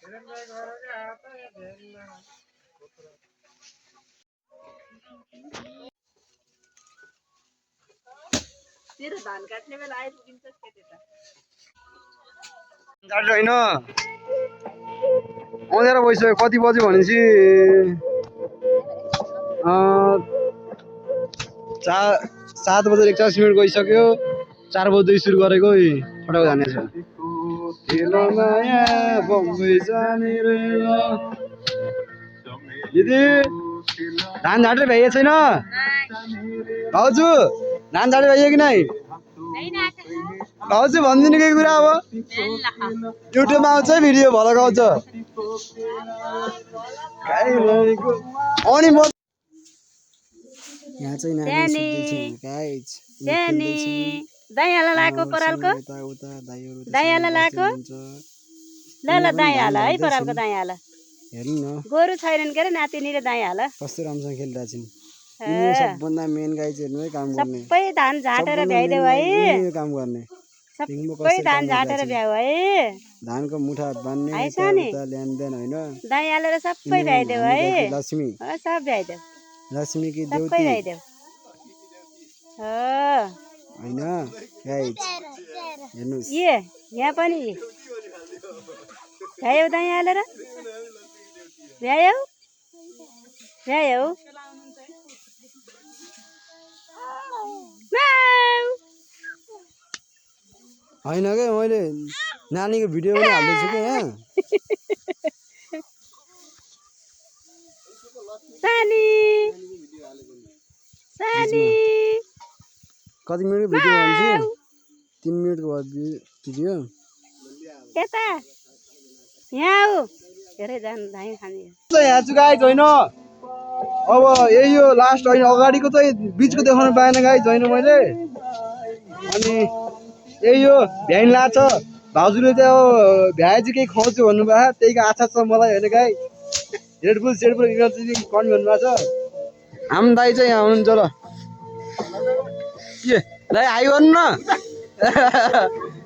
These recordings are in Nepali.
तेरो धान काट्ने बेला आइपुगिन्छ के त गाडी होइन अँधेरो भइसक्यो कति बज्यो भनेपछि 7 बजेर 41 मिनट गइसक्यो 4 बजे सुरु गरेको फटाक जानेछ दिदी धान झाँटेर भ्याइएको छैन भाउजू धान झाँटेर भ्याइयो कि नै भाउजू भनिदिनु केही कुरा अब युट्युबमा आउँछ भिडियो भलक आउँछ अनि म यहाँ चाहिँ नानी गाइज दाइहाला लाको परालको दाइहाला लाको ल ल दाइहाला है परालको दाइहाला हेर्नु न गोरु छैनन् के रे नातिनी र दाइहाला कस्तो राम्रोसँग खेलिरहेको छिन् सबभन्दा मेन गाई चाहिँ हेर्नु है काम गर्ने सबै धान झाटेर भ्याइदेऊ है काम गर्ने सबै धान झाटेर भ्याउ है धानको मुठा बान्ने ल्यानदेन होइन दाइ हालेर सबै भ्याइदेऊ है लक्ष्मी सब भ्याइदेऊ लक्ष्मी कि सबै देउती भ्याइदेऊ होइन गाइज हेर्नुस् यहाँ पनि भ्यायौ दाइ हालेर भ्यायौ भ्यायौ होइन क्या मैले नानीको भिडियो पनि हाल्दैछु क्या यहाँ सानी सानी कति मिनटको भिडियो भन्छ 3 मिनटको भिडियो यता यहाँ हो धेरै जान धाइ खाने यहाँ छु गाइज होइन अब यही हो लास्ट होइन अगाडिको चाहिँ बिचको देखाउनु पाएन गाइज होइन मैले अनि यही हो भ्याइन लाग्छ भाउजूले चाहिँ अब भ्याए चाहिँ केही खुवाउँछु भन्नुभयो त्यहीको आशा छ मलाई होइन गाई रेडबुल सेडबुल इनर्जी कमी भन्नुभएको छ हाम दाई चाहिँ यहाँ हुनुहुन्छ ल के दाई हाई गर्नु न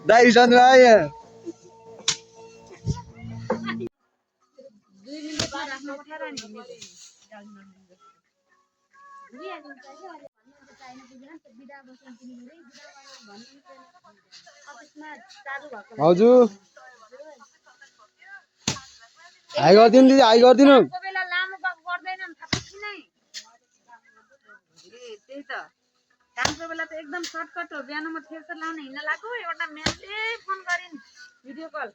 दाई रिसाउनु आयो भाउजू हाई गरिदिनु दिदी हाई गरिदिनु त्यही त कामको बेला त एकदम सर्टकट हो बिहानमा फेरि लाउने हिँड्न लाग्यो एउटा म्यामले फोन गरिन् भिडियो कल